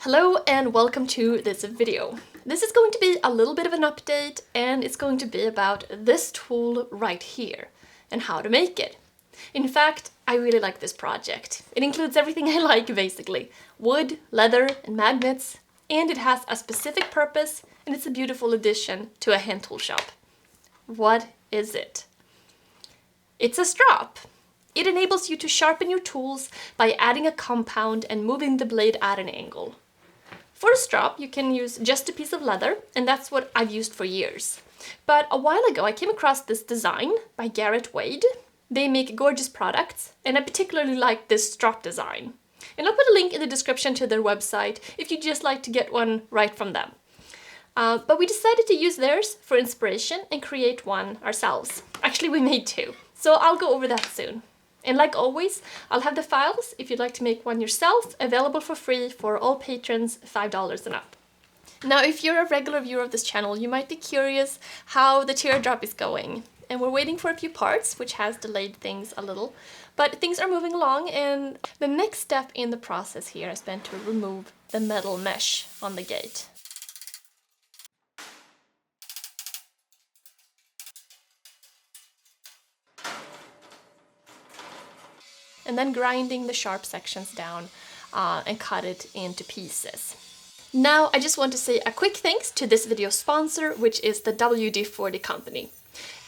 Hello and welcome to this video. This is going to be a little bit of an update and it's going to be about this tool right here and how to make it. In fact, I really like this project. It includes everything I like basically. Wood, leather and magnets, and it has a specific purpose and it's a beautiful addition to a hand tool shop. What is it? It's a strop. It enables you to sharpen your tools by adding a compound and moving the blade at an angle. For a strop, you can use just a piece of leather, and that's what I've used for years. But a while ago, I came across this design by Garrett Wade. They make gorgeous products, and I particularly like this strop design. And I'll put a link in the description to their website if you'd just like to get one right from them. But we decided to use theirs for inspiration and create one ourselves. Actually, we made two, so I'll go over that soon. And like always, I'll have the files, if you'd like to make one yourself, available for free for all patrons $5 and up. Now, if you're a regular viewer of this channel, you might be curious how the teardrop is going. And we're waiting for a few parts, which has delayed things a little. But things are moving along, and the next step in the process here has been to remove the metal mesh on the gate. And then grinding the sharp sections down and cut it into pieces. Now I just want to say a quick thanks to this video's sponsor, which is the WD-40 company.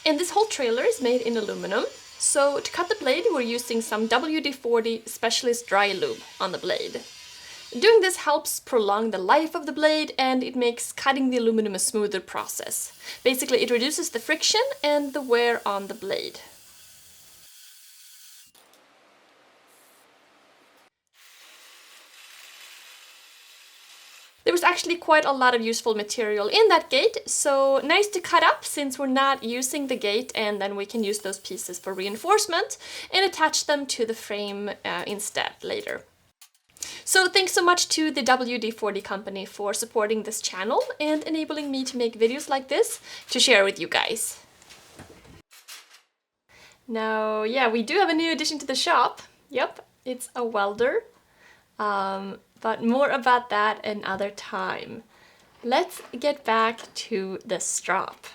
And this whole trailer is made in aluminum, so to cut the blade we're using some WD-40 Specialist Dry Lube on the blade. Doing this helps prolong the life of the blade and it makes cutting the aluminum a smoother process. Basically it reduces the friction and the wear on the blade. There was actually quite a lot of useful material in that gate, so nice to cut up since we're not using the gate, and then we can use those pieces for reinforcement and attach them to the frame instead later. So thanks so much to the WD-40 company for supporting this channel and enabling me to make videos like this to share with you guys. Now, yeah, we do have a new addition to the shop. Yep, it's a welder. But more about that another time. Let's get back to the strop.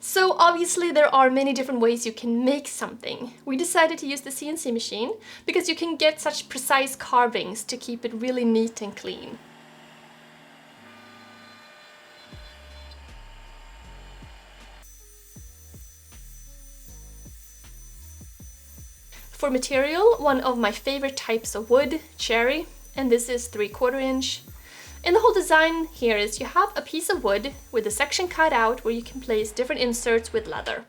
So obviously there are many different ways you can make something. We decided to use the CNC machine because you can get such precise carvings to keep it really neat and clean. For material, one of my favorite types of wood, cherry, and this is 3/4 inch. And the whole design here is you have a piece of wood with a section cut out where you can place different inserts with leather.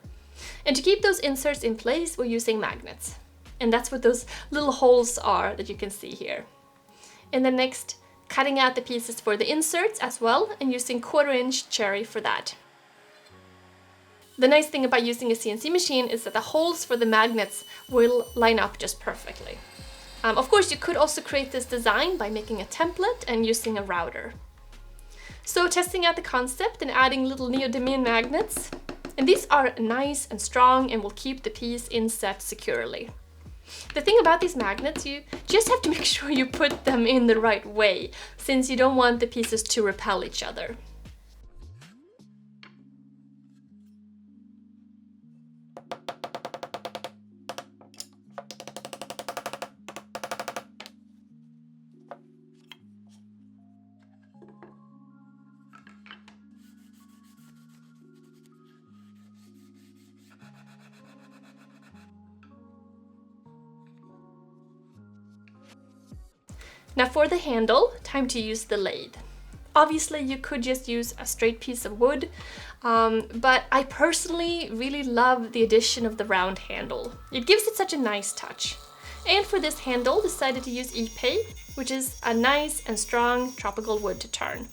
And to keep those inserts in place, we're using magnets. And that's what those little holes are that you can see here. And then next, cutting out the pieces for the inserts as well and using 1/4 inch cherry for that. The nice thing about using a CNC machine is that the holes for the magnets will line up just perfectly. Of course, you could also create this design by making a template and using a router. So testing out the concept and adding little neodymium magnets. And these are nice and strong and will keep the piece inset securely. The thing about these magnets, you just have to make sure you put them in the right way, since you don't want the pieces to repel each other. Now for the handle, time to use the lathe. Obviously you could just use a straight piece of wood, but I personally really love the addition of the round handle. It gives it such a nice touch. And for this handle, decided to use Ipe, which is a nice and strong tropical wood to turn.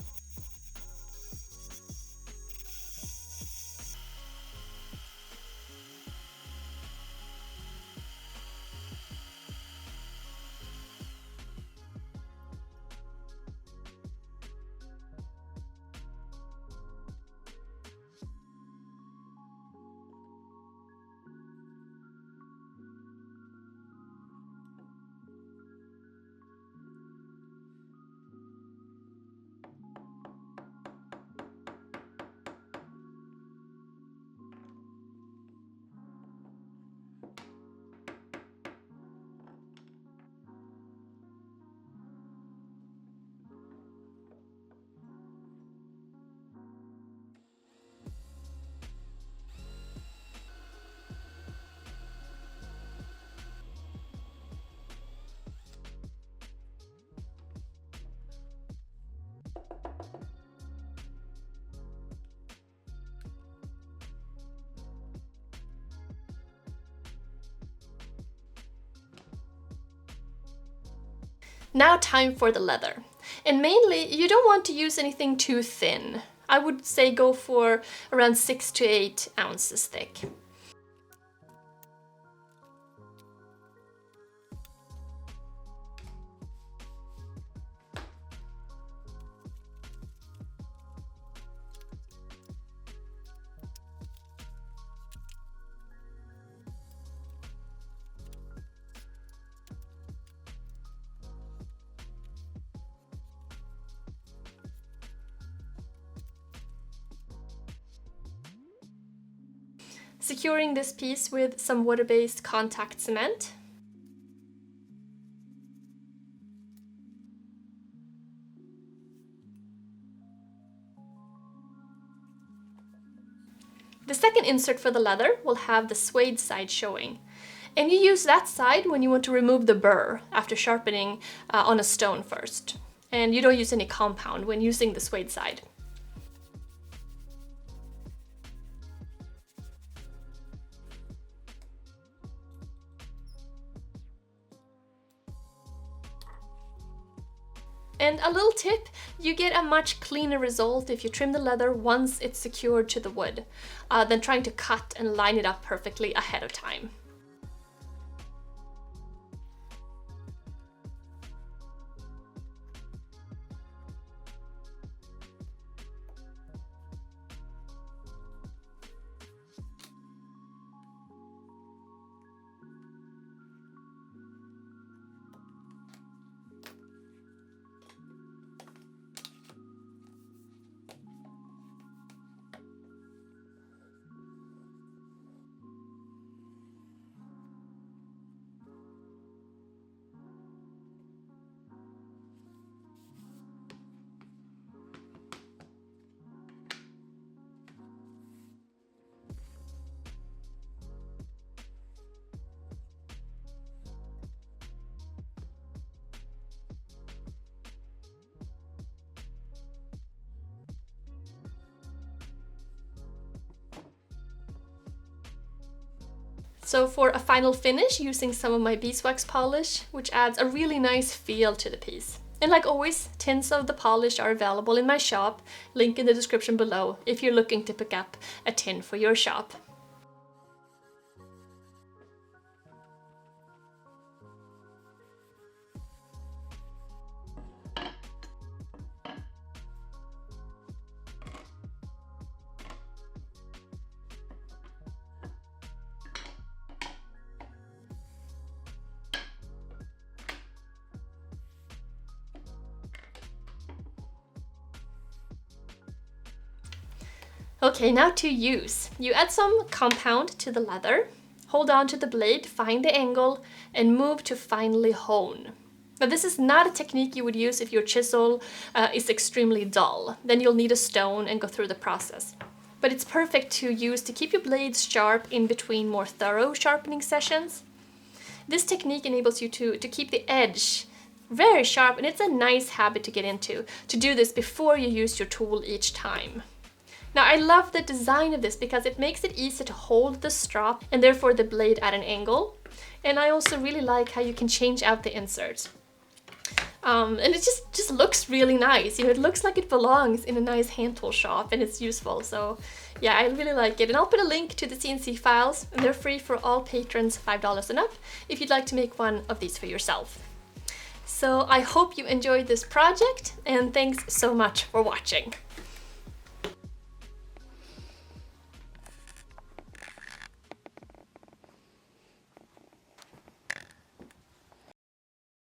Now time for the leather. And mainly, you don't want to use anything too thin. I would say go for around 6 to 8 ounces thick. Securing this piece with some water-based contact cement. The second insert for the leather will have the suede side showing. And you use that side when you want to remove the burr after sharpening on a stone first. And you don't use any compound when using the suede side. And a little tip, you get a much cleaner result if you trim the leather once it's secured to the wood, than trying to cut and line it up perfectly ahead of time. So for a final finish, using some of my beeswax polish, which adds a really nice feel to the piece. And like always, tins of the polish are available in my shop, link in the description below if you're looking to pick up a tin for your shop. Okay, now to use. You add some compound to the leather, hold on to the blade, find the angle, and move to finely hone. Now this is not a technique you would use if your chisel is extremely dull. Then you'll need a stone and go through the process. But it's perfect to use to keep your blades sharp in between more thorough sharpening sessions. This technique enables you to keep the edge very sharp, and it's a nice habit to get into, to do this before you use your tool each time. Now I love the design of this because it makes it easy to hold the strop and therefore the blade at an angle. And I also really like how you can change out the inserts. And it just looks really nice. You know, it looks like it belongs in a nice hand tool shop, and it's useful. So yeah, I really like it. And I'll put a link to the CNC files, and they're free for all patrons, $5 and up, if you'd like to make one of these for yourself. So I hope you enjoyed this project, and thanks so much for watching.